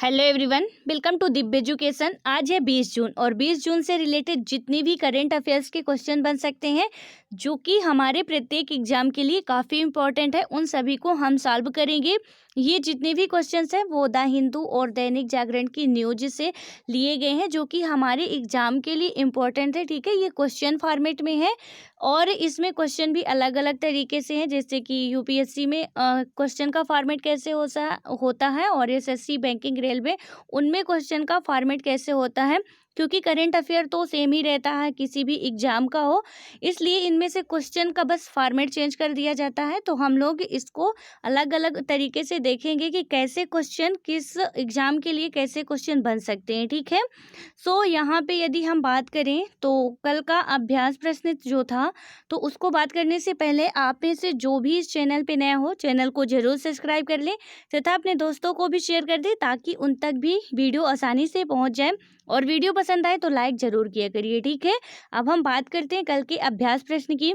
Hello everyone, welcome to Divya education. आज है 20 जून और 20 जून से रिलेटेड जितनी भी करंट अफेयर्स के क्वेश्चन बन सकते हैं जो कि हमारे प्रत्येक एग्जाम के लिए काफ़ी इंपॉर्टेंट है, उन सभी को हम सॉल्व करेंगे। ये जितने भी क्वेश्चंस हैं वो द हिंदू और दैनिक जागरण की न्यूज से लिए गए हैं जो कि हमारे एग्जाम के लिए इम्पोर्टेंट है। ठीक है, ये क्वेश्चन फॉर्मेट में है और इसमें क्वेश्चन भी अलग अलग तरीके से हैं, जैसे कि यूपीएससी में क्वेश्चन का फॉर्मेट कैसे होता है और एसएससी बैंकिंग रेलवे उनमें क्वेश्चन का फॉर्मेट कैसे होता है। क्योंकि करंट अफेयर तो सेम ही रहता है किसी भी एग्जाम का हो, इसलिए इनमें से क्वेश्चन का बस फॉर्मेट चेंज कर दिया जाता है। तो हम लोग इसको अलग अलग तरीके से देखेंगे कि कैसे क्वेश्चन किस एग्जाम के लिए कैसे क्वेश्चन बन सकते हैं। ठीक है, सो यहाँ पे यदि हम बात करें तो कल का अभ्यास प्रश्न जो था, तो उसको बात करने से पहले आप में से जो भी इस चैनल पे नया हो, चैनल को जरूर सब्सक्राइब कर लें तथा अपने दोस्तों को भी शेयर कर दें ताकि उन तक भी वीडियो आसानी से पहुंच जाए। और वीडियो पसंद आए तो लाइक जरूर किया करिए। ठीक है, अब हम बात करते हैं कल के अभ्यास प्रश्न की।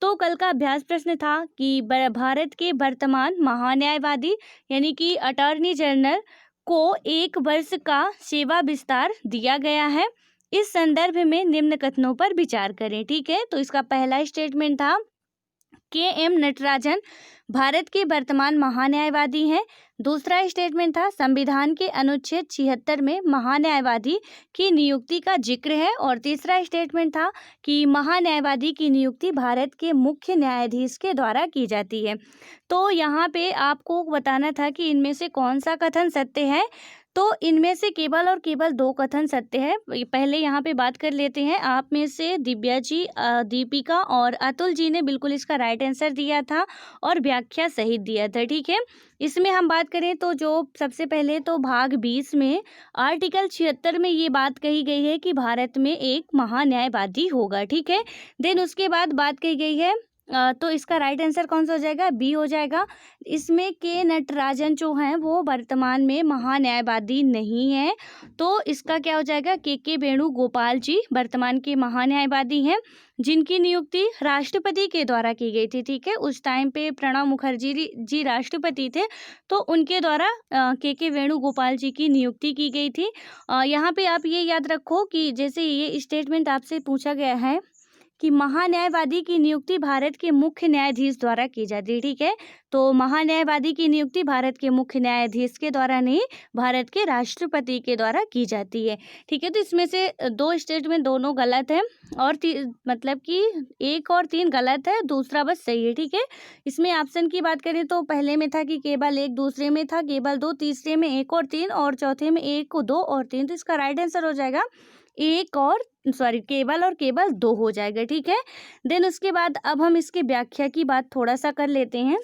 तो कल का अभ्यास प्रश्न था कि भारत के वर्तमान महान्यायवादी यानी कि अटॉर्नी जनरल को 1 वर्ष का सेवा विस्तार दिया गया है। इस संदर्भ में निम्न कथनों पर विचार करें। ठीक है, तो इसका पहला स्टेटमेंट था के.एम. नटराजन भारत के वर्तमान महान्यायवादी हैं। दूसरा स्टेटमेंट था संविधान के अनुच्छेद 76 में महान्यायवादी की नियुक्ति का जिक्र है। और तीसरा स्टेटमेंट था कि महान्यायवादी की नियुक्ति भारत के मुख्य न्यायाधीश के द्वारा की जाती है। तो यहाँ पे आपको बताना था कि इनमें से कौन सा कथन सत्य है। तो इनमें से केवल और केवल 2 कथन सत्य है। पहले यहाँ पे बात कर लेते हैं। आप में से दिव्या जी, दीपिका और अतुल जी ने बिल्कुल इसका राइट आंसर दिया था और व्याख्या सहित दिया था। ठीक है, इसमें हम बात करें तो जो सबसे पहले तो भाग 20 में आर्टिकल 76 में ये बात कही गई है कि भारत में एक महान्यायवादी होगा। ठीक है, देन उसके बाद बात कही गई है तो इसका राइट आंसर कौन सा हो जाएगा? बी हो जाएगा। इसमें के नटराजन जो हैं वो वर्तमान में महान्यायवादी नहीं है, तो इसका क्या हो जाएगा? के वेणुगोपाल जी वर्तमान के महान्यायवादी हैं जिनकी नियुक्ति राष्ट्रपति के द्वारा की गई थी। ठीक है, उस टाइम पे प्रणब मुखर्जी जी राष्ट्रपति थे, तो उनके द्वारा के वेणुगोपाल जी की नियुक्ति की गई थी। यहाँ पे आप ये याद रखो कि जैसे ये स्टेटमेंट आपसे पूछा गया है कि महान्यायवादी की नियुक्ति भारत के मुख्य न्यायाधीश द्वारा की जाती है। ठीक है, तो महान्यायवादी की नियुक्ति भारत के मुख्य न्यायाधीश के द्वारा नहीं, भारत के राष्ट्रपति के द्वारा की जाती है। ठीक है, तो इसमें से 2 स्टेटमेंट दोनों गलत है और मतलब कि 1 और 3 गलत है, दूसरा बस सही है। ठीक है, इसमें ऑप्शन की बात करें तो पहले में था कि केवल 1, दूसरे में था केवल 2, तीसरे में 1 और 3 और चौथे में 1, 2 और 3। तो इसका राइट आंसर हो जाएगा केवल और केवल 2 हो जाएगा। ठीक है, देन उसके बाद अब हम इसकी व्याख्या की बात थोड़ा सा कर लेते हैं।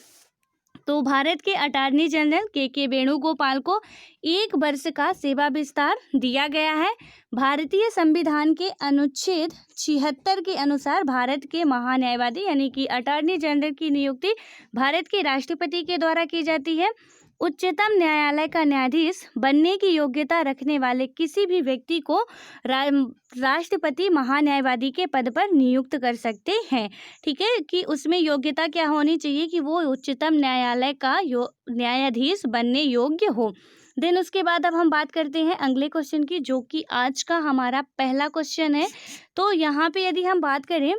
तो भारत के अटॉर्नी जनरल के वेणुगोपाल को 1 वर्ष का सेवा विस्तार दिया गया है। भारतीय संविधान के अनुच्छेद 76 के अनुसार भारत के महान्यायवादी यानी कि अटॉर्नी जनरल की नियुक्ति भारत के राष्ट्रपति के द्वारा की जाती है। उच्चतम न्यायालय का न्यायाधीश बनने की योग्यता रखने वाले किसी भी व्यक्ति को राष्ट्रपति महान्यायवादी के पद पर नियुक्त कर सकते हैं। ठीक है, कि उसमें योग्यता क्या होनी चाहिए कि वो उच्चतम न्यायालय का न्यायाधीश बनने योग्य हो। देन उसके बाद अब हम बात करते हैं अगले क्वेश्चन की, जो कि आज का हमारा पहला क्वेश्चन है। तो यहाँ पे यदि हम बात करें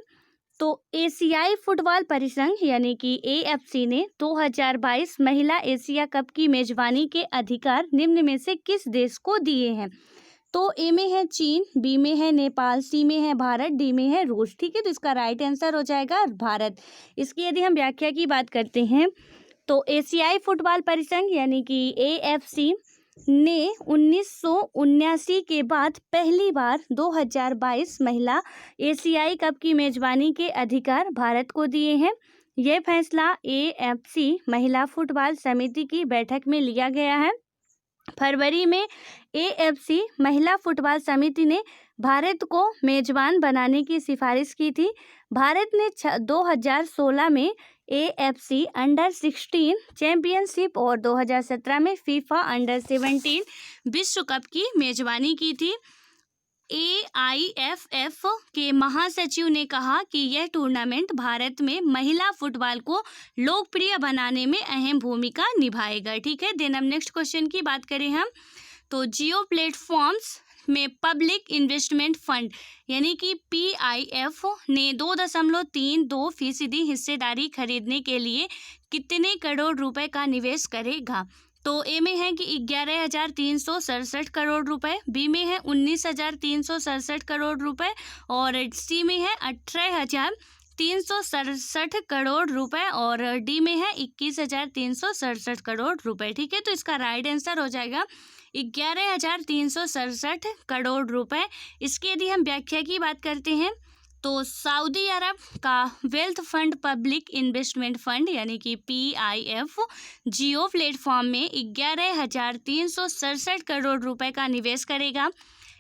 तो एशियाई फुटबॉल परिसंघ यानी कि एएफसी ने 2022 महिला एशिया कप की मेजबानी के अधिकार निम्न में से किस देश को दिए हैं? तो ए में है चीन, बी में है नेपाल, सी में है भारत, डी में है रूस। ठीक है, तो इसका राइट आंसर हो जाएगा भारत। इसकी यदि हम व्याख्या की बात करते हैं तो एशियाई फुटबॉल परिसंघ यानी कि एएफसी ने 1979 के बाद पहली बार 2022 महिला एशियाई कप की मेजबानी के अधिकार भारत को दिए हैं। यह फैसला एएफसी महिला फुटबॉल समिति की बैठक में लिया गया है। फरवरी में एएफसी महिला फुटबॉल समिति ने भारत को मेजबान बनाने की सिफारिश की थी। भारत ने 2016 में एएफसी अंडर 16 चैंपियनशिप और 2017 में फीफा अंडर 17 विश्व कप की मेजबानी की थी। एआईएफएफ के महासचिव ने कहा कि यह टूर्नामेंट भारत में महिला फुटबॉल को लोकप्रिय बनाने में अहम भूमिका निभाएगा। ठीक है, देन अब नेक्स्ट क्वेश्चन की बात करें हम तो जियो प्लेटफॉर्म्स में पब्लिक इन्वेस्टमेंट फंड यानी कि PIF ने 2.32% हिस्सेदारी खरीदने के लिए कितने करोड़ रुपए का निवेश करेगा? तो ए में है कि 11,367 करोड़ रुपए, बी में है 19,367 करोड़ रुपए और सी में है 18,367 करोड़ रुपए और डी में है 21,367 करोड़ रुपए। ठीक है, तो इसका राइट आंसर हो जाएगा 11,367 करोड़ रुपए। इसकी यदि हम व्याख्या की बात करते हैं तो सऊदी अरब का wealth fund public investment fund यानी कि PIF जियो प्लेटफॉर्म में 11,367 करोड़ रुपए का निवेश करेगा।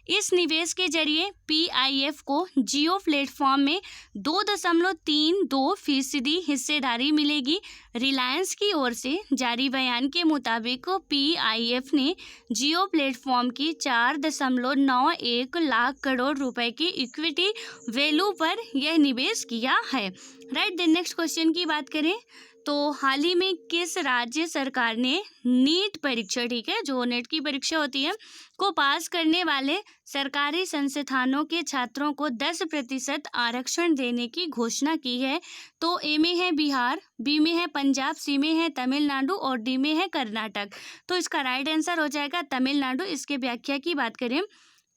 इस निवेश के जरिए PIF को जियो प्लेटफॉर्म में 2.32% हिस्सेदारी मिलेगी। रिलायंस की ओर से जारी बयान के मुताबिक PIF ने जियो प्लेटफॉर्म की 4.91 लाख करोड़ रुपए की इक्विटी वैल्यू पर यह निवेश किया है। राइट, द नेक्स्ट क्वेश्चन की बात करें तो हाल ही में किस राज्य सरकार ने नीट परीक्षा, ठीक है, जो नेट की परीक्षा होती है, को पास करने वाले सरकारी संस्थानों के छात्रों को 10% आरक्षण देने की घोषणा की है? तो ए में है बिहार, बी में है पंजाब, सी में है तमिलनाडु और डी में है कर्नाटक। तो इसका राइट आंसर हो जाएगा तमिलनाडु। इसके व्याख्या की बात करें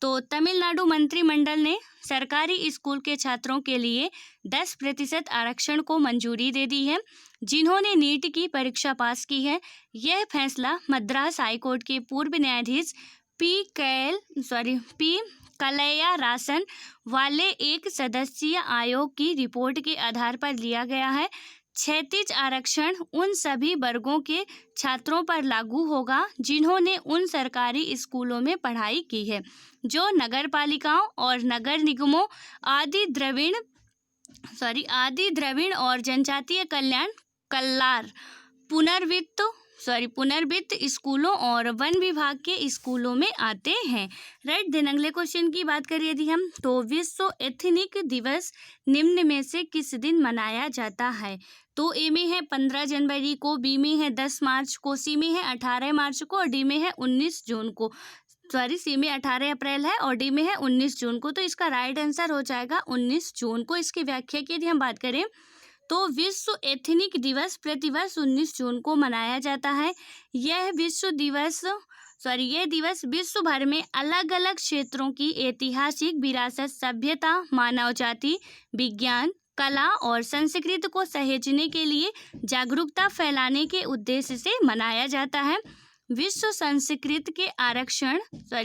तो तमिलनाडु मंत्रिमंडल ने सरकारी स्कूल के छात्रों के लिए 10% आरक्षण को मंजूरी दे दी है जिन्होंने नीट की परीक्षा पास की है। यह फैसला मद्रास हाईकोर्ट के पूर्व न्यायाधीश पी कलैया रासन वाले एक सदस्यीय आयोग की रिपोर्ट के आधार पर लिया गया है। क्षैतिज आरक्षण उन सभी वर्गों के छात्रों पर लागू होगा जिन्होंने उन सरकारी स्कूलों में पढ़ाई की है जो नगर पालिकाओं और नगर निगमों आदि द्रविड़ और जनजातीय कल्याण कल्लार पुनर्वित्त स्कूलों और वन विभाग के स्कूलों में आते हैं। राइट, दिन अगले क्वेश्चन की बात करें यदि हम तो विश्व एथनिक दिवस निम्न में से किस दिन मनाया जाता है? तो ए में है 15 जनवरी को, बी में है 10 मार्च को, सी में है 18 मार्च को और डी में है 19 जून को। सी में 18 अप्रैल है और डी में है 19 जून को। तो इसका राइट आंसर हो जाएगा 19 जून को। इसकी व्याख्या की यदि हम बात करें तो विश्व एथनिक दिवस प्रतिवर्ष 19 जून को मनाया जाता है। यह दिवस विश्व भर में अलग अलग क्षेत्रों की ऐतिहासिक विरासत, सभ्यता, मानव जाति, विज्ञान, कला और संस्कृति को सहेजने के लिए जागरूकता फैलाने के उद्देश्य से मनाया जाता है। विश्व संस्कृति के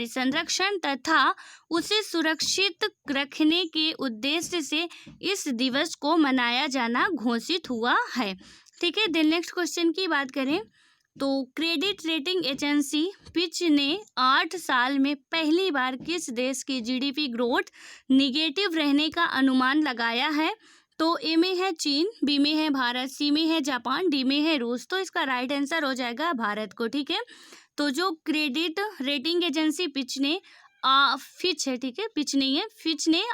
संरक्षण तथा उसे सुरक्षित रखने के उद्देश्य से इस दिवस को मनाया जाना घोषित हुआ है। ठीक है, दिन नेक्स्ट क्वेश्चन की बात करें तो क्रेडिट रेटिंग एजेंसी फिच ने 8 साल में पहली बार किस देश की GDP ग्रोथ निगेटिव रहने का अनुमान लगाया है? तो ए में है चीन, बी में है भारत, सी में है जापान, डी में है रूस। तो इसका राइट आंसर हो जाएगा भारत को। ठीक है, तो जो क्रेडिट रेटिंग एजेंसी फिच ने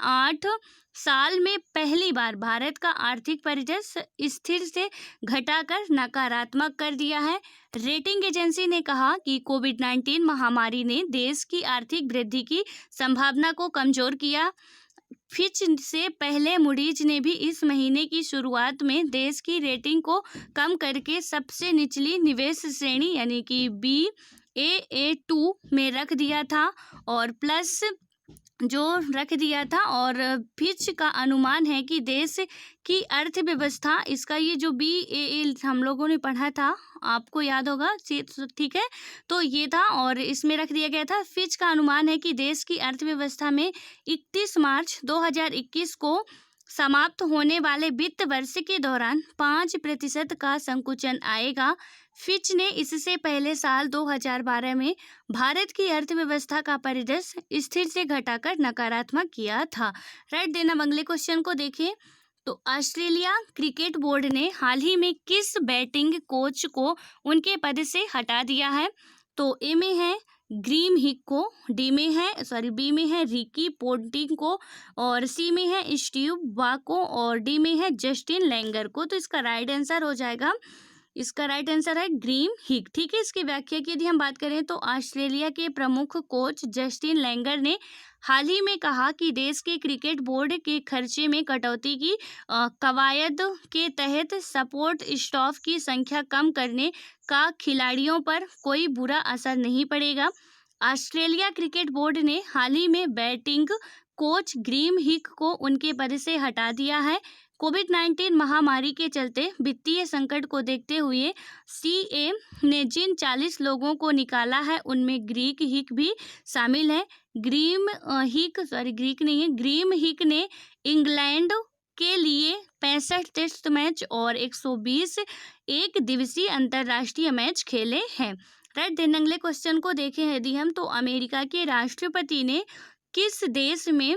8 साल में पहली बार भारत का आर्थिक परिदृश्य स्थिर से घटाकर नकारात्मक कर दिया है। रेटिंग एजेंसी ने कहा कि कोविड-19 महामारी ने देश की आर्थिक वृद्धि की संभावना को कमजोर किया। फिच से पहले मूडीज ने भी इस महीने की शुरुआत में देश की रेटिंग को कम करके सबसे निचली निवेश श्रेणी यानी कि Baa2 में रख दिया था और फिच का अनुमान है कि देश की अर्थव्यवस्था, इसका ये जो BAA हम लोगों ने पढ़ा था आपको याद होगा, ठीक है, तो ये था और इसमें रख दिया गया था। फिच का अनुमान है कि देश की अर्थव्यवस्था में 31 मार्च 2021 को समाप्त होने वाले वित्त वर्ष के दौरान 5% का संकुचन आएगा। फिच ने इससे पहले साल 2012 में भारत की अर्थव्यवस्था का परिदृश्य स्थिर से घटाकर नकारात्मक किया था। राइट, देना अगले क्वेश्चन को देखें तो ऑस्ट्रेलिया क्रिकेट बोर्ड ने हाल ही में किस बैटिंग कोच को उनके पद से हटा दिया है? तो ए में है ग्रीम हिक को, बी में है रिकी पोंटिंग को और सी में है स्टीव वाको और डी में है जस्टिन लैंगर को। तो इसका राइट आंसर हो जाएगा इसका राइट आंसर है ग्रीम हिक। ठीक है, इसकी व्याख्या की यदि हम बात करें तो ऑस्ट्रेलिया के प्रमुख कोच जस्टिन लैंगर ने हाल ही में कहा कि देश के क्रिकेट बोर्ड के खर्चे में कटौती की कवायद के तहत सपोर्ट स्टाफ की संख्या कम करने का खिलाड़ियों पर कोई बुरा असर नहीं पड़ेगा। ऑस्ट्रेलिया क्रिकेट बोर्ड ने हाल ही में बैटिंग कोच ग्रीम हिक को उनके पद से हटा दिया है। कोविड-19 महामारी के चलते वित्तीय संकट को देखते हुए सीए ने जिन 40 लोगों को निकाला है उनमें ग्रीक हिक भी शामिल है। ग्रीम हिक ने इंग्लैंड के लिए 65 टेस्ट मैच और 120 एक दिवसीय अंतर्राष्ट्रीय मैच खेले हैं। राइट, देन अगले क्वेश्चन को देखें यदि हम तो अमेरिका के राष्ट्रपति ने किस देश में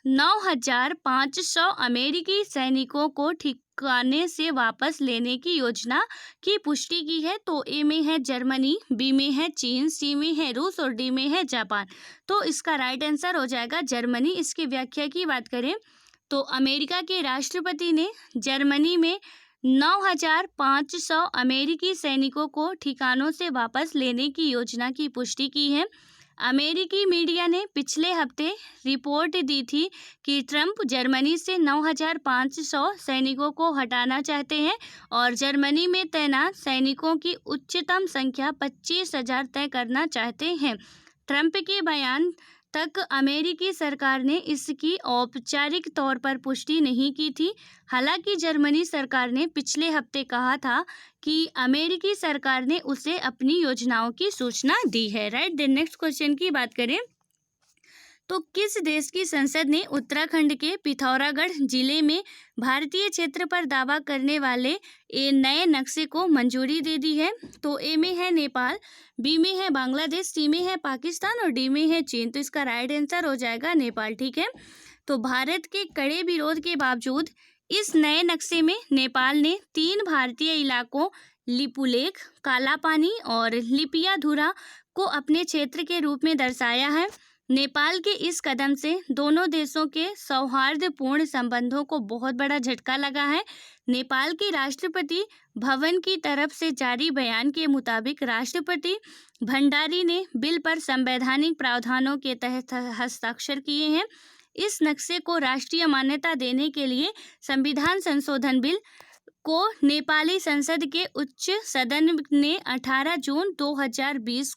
9,500 अमेरिकी सैनिकों को ठिकाने से वापस लेने की योजना की पुष्टि की है? तो ए में है जर्मनी, बी में है चीन, सी में है रूस और डी में है जापान। तो इसका राइट आंसर हो जाएगा जर्मनी। इसकी व्याख्या की बात करें तो अमेरिका के राष्ट्रपति ने जर्मनी में 9,500 अमेरिकी सैनिकों को ठिकानों से वापस लेने की योजना की पुष्टि की है। अमेरिकी मीडिया ने पिछले हफ्ते रिपोर्ट दी थी कि ट्रंप जर्मनी से 9,500 सैनिकों को हटाना चाहते हैं और जर्मनी में तैनात सैनिकों की उच्चतम संख्या 25,000 तय करना चाहते हैं। ट्रंप के बयान तक अमेरिकी सरकार ने इसकी औपचारिक तौर पर पुष्टि नहीं की थी। हालांकि जर्मनी सरकार ने पिछले हफ्ते कहा था कि अमेरिकी सरकार ने उसे अपनी योजनाओं की सूचना दी है। राइट, देन नेक्स्ट क्वेश्चन की बात करें तो किस देश की संसद ने उत्तराखंड के पिथौरागढ़ जिले में भारतीय क्षेत्र पर दावा करने वाले नए नक्शे को मंजूरी दे दी है? तो ए में है नेपाल, बी में है बांग्लादेश, सी में है पाकिस्तान और डी में है चीन। तो इसका राइट आंसर हो जाएगा नेपाल। ठीक है, तो भारत के कड़े विरोध के बावजूद इस नए नक्शे में नेपाल ने 3 भारतीय इलाकों लिपुलेख, कालापानी और लिपियाधुरा को अपने क्षेत्र के रूप में दर्शाया है। नेपाल के इस कदम से दोनों देशों के सौहार्दपूर्ण संबंधों को बहुत बड़ा झटका लगा है। नेपाल के राष्ट्रपति भवन की तरफ से जारी बयान के मुताबिक राष्ट्रपति भंडारी ने बिल पर संवैधानिक प्रावधानों के तहत हस्ताक्षर किए हैं। इस नक्शे को राष्ट्रीय मान्यता देने के लिए संविधान संशोधन बिल को नेपाली संसद के उच्च सदन ने 18 जून 2020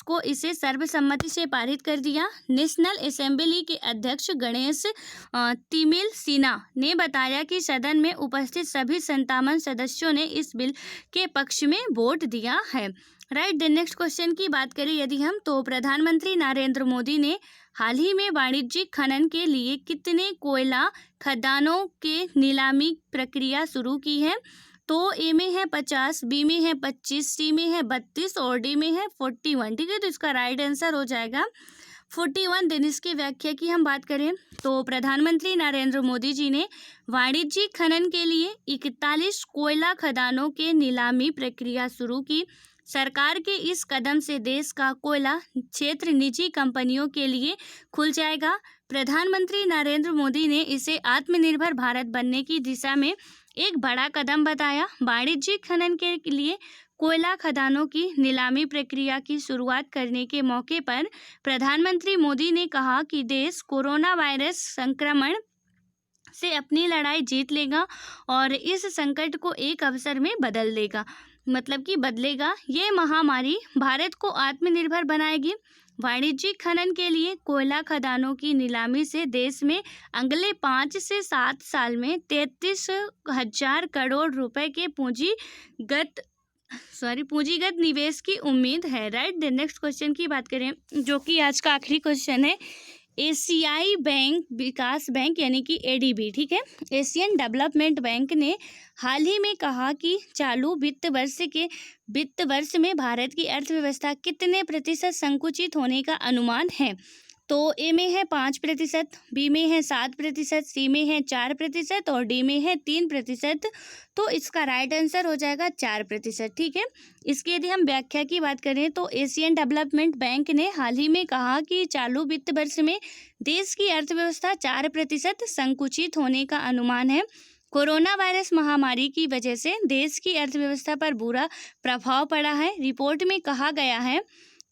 को इसे सर्वसम्मति से पारित कर दिया। नेशनल असेंबली के अध्यक्ष गणेश तिमिल सिन्हा ने बताया कि सदन में उपस्थित सभी 57 सदस्यों ने इस बिल के पक्ष में वोट दिया है। राइट, द नेक्स्ट क्वेश्चन की बात करें यदि हम तो प्रधानमंत्री नरेंद्र मोदी ने हाल ही में वाणिज्यिक खनन के लिए कितने कोयला खदानों के नीलामी प्रक्रिया शुरू की है? तो ए में है 50, बी में है 25, सी में है 32 और डी में है 41। ठीक है, तो इसका राइट आंसर हो जाएगा 41। दिन इसकी व्याख्या की हम बात करें तो प्रधानमंत्री नरेंद्र मोदी जी ने वाणिज्यिक खनन के लिए 41 कोयला खदानों के नीलामी प्रक्रिया शुरू की। सरकार के इस कदम से देश का कोयला क्षेत्र निजी कंपनियों के लिए खुल जाएगा। प्रधानमंत्री नरेंद्र मोदी ने इसे आत्मनिर्भर भारत बनने की दिशा में एक बड़ा कदम बताया। वाणिज्यिक खनन के लिए कोयला खदानों की नीलामी प्रक्रिया की शुरुआत करने के मौके पर प्रधानमंत्री मोदी ने कहा कि देश कोरोना वायरस संक्रमण से अपनी लड़ाई जीत लेगा और इस संकट को एक अवसर में बदल देगा, मतलब कि बदलेगा। ये महामारी भारत को आत्मनिर्भर बनाएगी। वाणिज्यिक खनन के लिए कोयला खदानों की नीलामी से देश में अगले 5 से 7 साल में 33,000 करोड़ रुपए के पूंजीगत निवेश की उम्मीद है। राइट, द नेक्स्ट क्वेश्चन की बात करें जो कि आज का आखिरी क्वेश्चन है। एशियाई बैंक विकास बैंक यानी कि एडीबी, ठीक है, एशियन डेवलपमेंट बैंक ने हाल ही में कहा कि चालू वित्त वर्ष में भारत की अर्थव्यवस्था कितने प्रतिशत संकुचित होने का अनुमान है? तो ए में है 5%, बी में है 7%, सी में है 4% और डी में है 3%। तो इसका राइट आंसर हो जाएगा 4%। ठीक है, इसकी यदि हम व्याख्या की बात करें तो एशियन डेवलपमेंट बैंक ने हाल ही में कहा कि चालू वित्त वर्ष में देश की अर्थव्यवस्था 4% संकुचित होने का अनुमान है। कोरोना वायरस महामारी की वजह से देश की अर्थव्यवस्था पर बुरा प्रभाव पड़ा है। रिपोर्ट में कहा गया है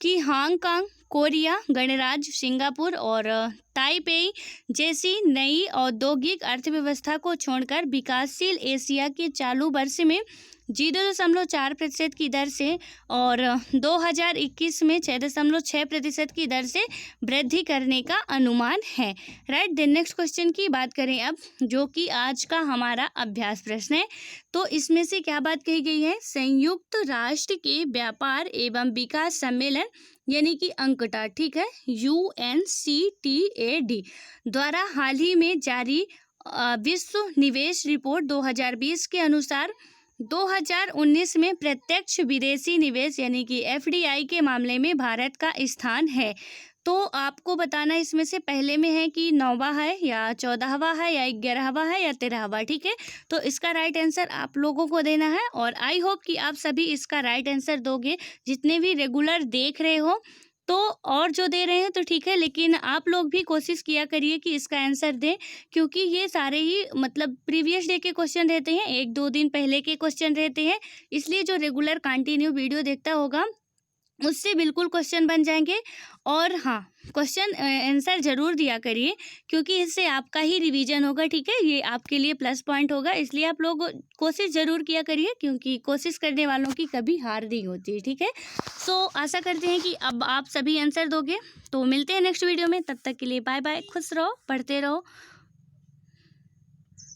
कि हांगकांग, कोरिया गणराज्य, सिंगापुर और ताइपेई जैसी नई औद्योगिक अर्थव्यवस्था को छोड़कर विकासशील एशिया के चालू वर्ष में 0.4% की दर से और 2021 में 6.6% की दर से वृद्धि करने का अनुमान है। राइट, द नेक्स्ट क्वेश्चन की बात करें अब, जो कि आज का हमारा अभ्यास प्रश्न है। तो इसमें से क्या बात कही गई है? संयुक्त राष्ट्र के व्यापार एवं विकास सम्मेलन यानी कि अंकटाड, ठीक है, UNCTAD द्वारा हाल ही में जारी विश्व निवेश रिपोर्ट 2020 के अनुसार 2019 में प्रत्यक्ष विदेशी निवेश यानी कि FDI के मामले में भारत का स्थान है। तो आपको बताना इसमें से पहले में है कि 9वां है या 14वां है या 11वां है या 13वां, ठीक है। तो इसका राइट आंसर आप लोगों को देना है और आई होप कि आप सभी इसका राइट आंसर दोगे, जितने भी रेगुलर देख रहे हो। तो और जो दे रहे हैं तो ठीक है, लेकिन आप लोग भी कोशिश किया करिए कि इसका आंसर दें, क्योंकि ये सारे ही मतलब प्रीवियस डे के क्वेश्चन रहते हैं, 1-2 दिन पहले के क्वेश्चन रहते हैं। इसलिए जो रेगुलर कंटिन्यू वीडियो देखता होगा उससे बिल्कुल क्वेश्चन बन जाएंगे। और हाँ, क्वेश्चन आंसर ज़रूर दिया करिए, क्योंकि इससे आपका ही रिवीजन होगा, ठीक है। ये आपके लिए प्लस पॉइंट होगा, इसलिए आप लोग कोशिश ज़रूर किया करिए, क्योंकि कोशिश करने वालों की कभी हार नहीं होती है, ठीक है। सो आशा करते हैं कि अब आप सभी आंसर दोगे। तो मिलते हैं नेक्स्ट वीडियो में, तब तक के लिए बाय बाय, खुश रहो, पढ़ते रहो।